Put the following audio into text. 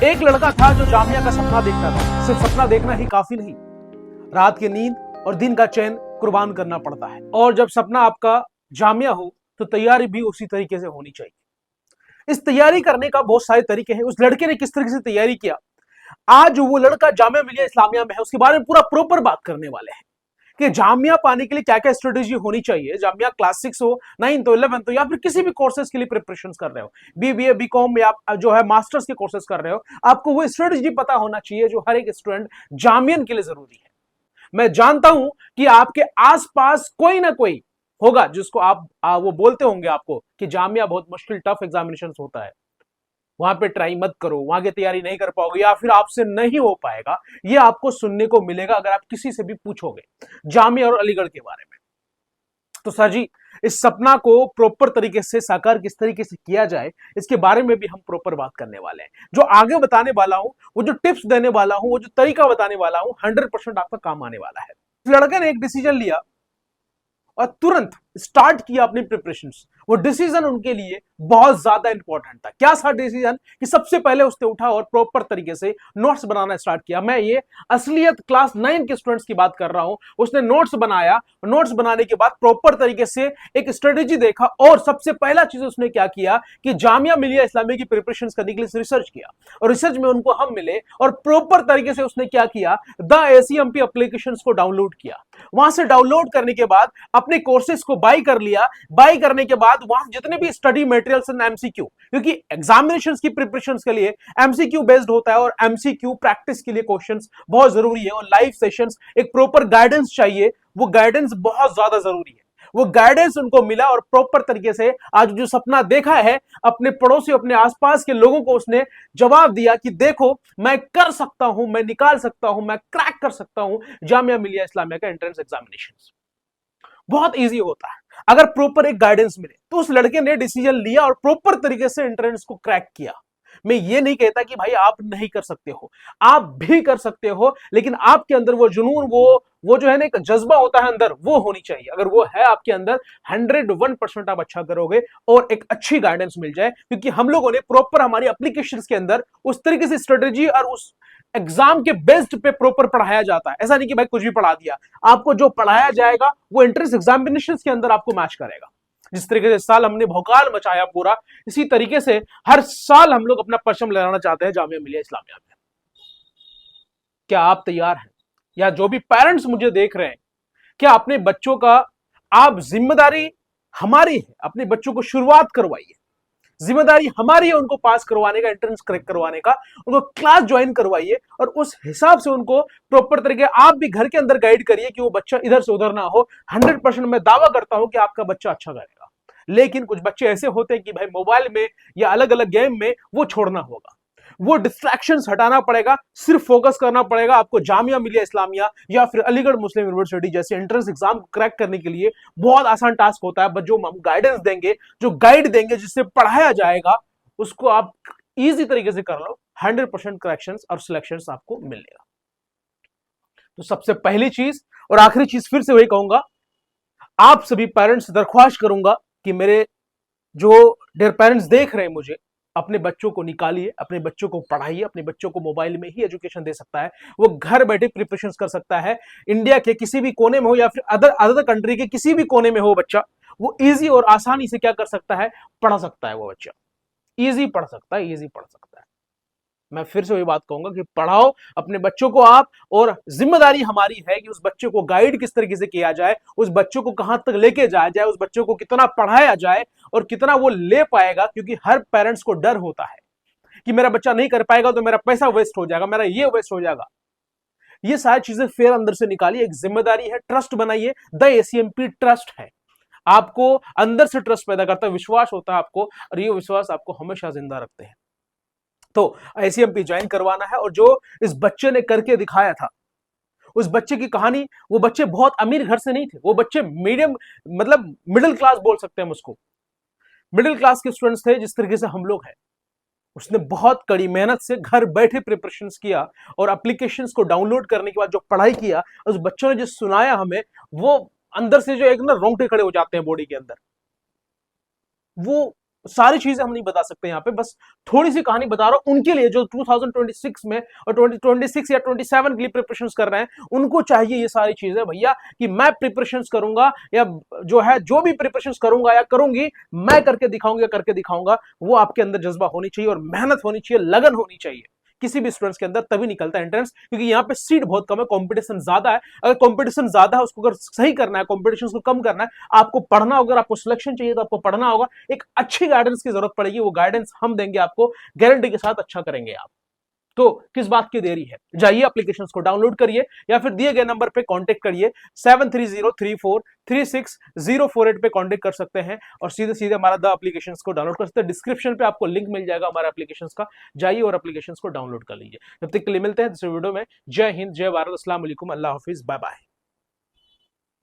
एक लड़का था जो जामिया का सपना देखता था। सिर्फ सपना देखना ही काफी नहीं, रात की नींद और दिन का चैन कुर्बान करना पड़ता है। और जब सपना आपका जामिया हो तो तैयारी भी उसी तरीके से होनी चाहिए। इस तैयारी करने का बहुत सारे तरीके हैं। उस लड़के ने किस तरीके से तैयारी किया, आज वो लड़का जामिया मिलिया इस्लामिया में है, उसके बारे में पूरा प्रॉपर बात करने वाले हैं कि जामिया पाने के लिए क्या क्या स्ट्रेटेजी होनी चाहिए। जामिया क्लास 6 हो, 9th हो, 11th हो, या फिर किसी भी कोर्सेज के लिए प्रिपरेशन कर रहे हो, बीबीए बीकॉम या जो है मास्टर्स के कोर्सेज कर रहे हो, आपको वो स्ट्रेटेजी पता होना चाहिए जो हर एक स्टूडेंट जामियन के लिए जरूरी है। मैं जानता हूं कि आपके आसपास कोई ना कोई होगा जिसको वो बोलते होंगे आपको कि जामिया बहुत मुश्किल टफ एग्जामिनेशन होता है, वहां पे ट्राई मत करो, वहां की तैयारी नहीं कर पाओगे या फिर आपसे नहीं हो पाएगा। ये आपको सुनने को मिलेगा अगर आप किसी से भी पूछोगे जामिया और अलीगढ़ के बारे में। तो सर जी, इस सपना को प्रॉपर तरीके से साकार किस तरीके से किया जाए, इसके बारे में भी हम प्रॉपर बात करने वाले हैं। जो आगे बताने वाला हूं, वो जो टिप्स देने वाला हूं, वो जो तरीका बताने वाला हूं, 100% आपका काम आने वाला है। इस लड़के ने एक डिसीजन लिया और तुरंत स्टार्ट किया अपनी प्रिपरेशंस। वो डिसीजन उनके लिए बहुत ज्यादा इंपॉर्टेंट था। क्या था डिसीजन कि सबसे पहले उसने उठा और प्रॉपर तरीके से नोट्स बनाना स्टार्ट किया। मैं ये असलियत क्लास 9 के स्टूडेंट्स की बात कर रहा हूं। उसने नोट्स बनाया, नोट्स बनाने के बाद प्रॉपर तरीके से एक स्ट्रेटेजी देखा और सबसे पहला चीज उसने क्या किया कि जामिया मिलिया इस्लामिया की प्रिपरेशन करने के लिए रिसर्च किया और रिसर्च में उनको हम मिले और प्रॉपर तरीके से उसने क्या किया, द एसीएमपी एप्लीकेशन को डाउनलोड किया। वहां से डाउनलोड करने के बाद अपने कोर्सेज को बाय कर लिया। बाय करने के बाद वहां जितने भी स्टडी मटेरियल्स एंड एमसीक्यू, क्योंकि एग्जामिनेशंस की प्रिपरेशन के लिए एमसीक्यू बेस्ड होता है और एमसीक्यू प्रैक्टिस के लिए क्वेश्चंस बहुत जरूरी है और लाइव सेशंस एक प्रॉपर गाइडेंस चाहिए, वो गाइडेंस बहुत ज्यादा जरूरी है। वो गाइडेंस उनको मिला और प्रॉपर तरीके से आज जो सपना देखा है अपने पड़ोसी अपने आसपास के लोगों को उसने जवाब दिया कि देखो मैं कर सकता हूं, मैं निकाल सकता हूं, मैं क्रैक कर सकता हूं जामिया मिलिया इस्लामिया का एंट्रेंस एग्जामिनेशन। बहुत इजी होता है अगर प्रॉपर एक गाइडेंस मिले। तो उस लड़के ने डिसीजन लिया और प्रॉपर तरीके से एंट्रेंस को क्रैक किया। मैं ये नहीं कहता कि भाई आप नहीं कर सकते हो, आप भी कर सकते हो, लेकिन आपके अंदर वो जुनून, वो जो है ना एक जज्बा होता है अंदर, वो होनी चाहिए। अगर वो है आपके अंदर 101% आप अच्छा करोगे और एक अच्छी गाइडेंस मिल जाए। क्योंकि हम लोगों ने प्रॉपर हमारी एप्लीकेशंस के अंदर उस तरीके से स्ट्रेटेजी और उस एग्जाम के बेस्ड पे प्रॉपर पढ़ाया जाता है। ऐसा नहीं कि भाई कुछ भी पढ़ा दिया, आपको जो पढ़ाया जाएगा वो एंट्रेंस एग्जामिनेशन के अंदर आपको मैच करेगा। जिस तरीके से साल हमने भौकाल मचाया पूरा, इसी तरीके से हर साल हम लोग अपना परचम लहराना चाहते हैं जामिया मिलिया इस्लामिया में। क्या आप तैयार हैं? या जो भी पेरेंट्स मुझे देख रहे हैं, क्या अपने बच्चों का, आप जिम्मेदारी हमारी है, अपने बच्चों को शुरुआत करवाइए। जिम्मेदारी हमारी है उनको पास करवाने का, एंट्रेंस क्रैक करवाने का, उनको क्लास ज्वाइन करवाइए और उस हिसाब से उनको प्रॉपर तरीके आप भी घर के अंदर गाइड करिए कि वो बच्चा इधर से उधर ना हो। 100% मैं दावा करता हूं कि आपका बच्चा अच्छा करेगा। लेकिन कुछ बच्चे ऐसे होते हैं कि भाई मोबाइल में या अलग अलग गेम में वो छोड़ना होगा, वो डिस्ट्रैक्शंस हटाना पड़ेगा, सिर्फ फोकस करना पड़ेगा आपको जामिया मिलिया इस्लामिया या फिर अलीगढ़ मुस्लिम यूनिवर्सिटी जैसे एंट्रेंस एग्जाम क्रैक करने के लिए। बहुत आसान टास्क होता है, बस जो हम गाइडेंस देंगे, जो गाइड देंगे, जिससे पढ़ाया जाएगा, उसको आप इजी तरीके से कर लो। 100% करेक्शंस और सिलेक्शंस आपको मिलेगा। तो सबसे पहली चीज और आखिरी चीज फिर से वही कहूंगा, आप सभी पेरेंट्स से दरख्वास्त करूंगा कि मेरे जो डियर पेरेंट्स देख रहे हैं मुझे, अपने बच्चों को निकालिए, अपने बच्चों को पढ़ाइए। अपने बच्चों को मोबाइल में ही एजुकेशन दे सकता है, वो घर बैठे प्रिपरेशन कर सकता है। इंडिया के किसी भी कोने में हो या फिर अदर कंट्री के किसी भी कोने में हो बच्चा, वो इजी और आसानी से क्या कर सकता है, पढ़ सकता है। वो बच्चा इजी पढ़ सकता है, इजी पढ़ सकता है। मैं फिर से वही बात कहूंगा कि पढ़ाओ अपने बच्चों को आप, और जिम्मेदारी हमारी है कि उस बच्चे को गाइड किस तरीके से किया जाए, उस बच्चों को कहां तक लेके जाया जाए, उस बच्चों को कितना पढ़ाया जाए और कितना वो ले पाएगा। क्योंकि हर पेरेंट्स को डर होता है कि मेरा बच्चा नहीं कर पाएगा तो मेरा पैसा वेस्ट हो जाएगा, मेरा ये वेस्ट हो जाएगा। ये सारी चीजें फिर अंदर से निकालिए, एक जिम्मेदारी है, ट्रस्ट बनाइए। द एसीएमपी ट्रस्ट है, आपको अंदर से ट्रस्ट पैदा करता है, विश्वास होता है आपको, और ये विश्वास आपको हमेशा जिंदा रखते हैं। तो आईसीएमपी ज्वाइन करवाना है। और जो इस बच्चे ने करके दिखाया था, उस बच्चे की कहानी, वो बच्चे बहुत अमीर घर से नहीं थे, वो बच्चे मीडियम, मतलब मिडिल क्लास बोल सकते हैं हम उसको, मिडिल क्लास के स्टूडेंट्स थे जिस तरीके से हम लोग हैं। उसने बहुत कड़ी मेहनत से घर बैठे प्रिपरेशंस किया और एप्लीकेशंस को डाउनलोड करने के बाद जो पढ़ाई किया, उस बच्चों ने जो सुनाया हमें, वो अंदर से जो एक ना रोंगटे खड़े हो जाते हैं बॉडी के अंदर। वो सारी चीजें हम नहीं बता सकते यहाँ पे, बस थोड़ी सी कहानी बता रहा हूं उनके लिए जो 2026 में और 2026 या 27 के लिए प्रिपरेशन कर रहे हैं। उनको चाहिए ये सारी चीजें भैया कि मैं प्रिपरेशन करूंगा या जो है जो भी प्रिपरेशन करूंगा या करूंगी मैं करके दिखाऊंगा या करके दिखाऊंगा। वो आपके अंदर जज्बा होनी चाहिए और मेहनत होनी चाहिए, लगन होनी चाहिए किसी भी स्टूडेंट्स के अंदर, तभी निकलता है एंट्रेंस। क्योंकि यहाँ पे सीट बहुत कम है, कंपटीशन ज्यादा है। अगर कंपटीशन ज्यादा है उसको अगर सही करना है, कंपटीशन को कम करना है, आपको पढ़ना होगा। अगर आपको सिलेक्शन चाहिए तो आपको पढ़ना होगा। एक अच्छी गाइडेंस की जरूरत पड़ेगी, वो गाइडेंस हम देंगे आपको, गारंटी के साथ अच्छा करेंगे आप। तो किस बात की देरी है, जाइए एप्लीकेशन को डाउनलोड करिए या फिर दिए गए नंबर पे कांटेक्ट करिए। 7303436048 पे कांटेक्ट कर सकते हैं और सीधे सीधे हमारा द एप्लीकेशन को डाउनलोड कर सकते हैं। डिस्क्रिप्शन पे आपको लिंक मिल जाएगा हमारे एप्लीकेशन का, जाइए और एप्लीकेशन को डाउनलोड कर लीजिए। जब तक के लिए मिलते हैं दूसरे वीडियो में। जय हिंद, जय भारत, अस्सलाम वालेकुम, अल्लाह हाफिज, बाय बाय।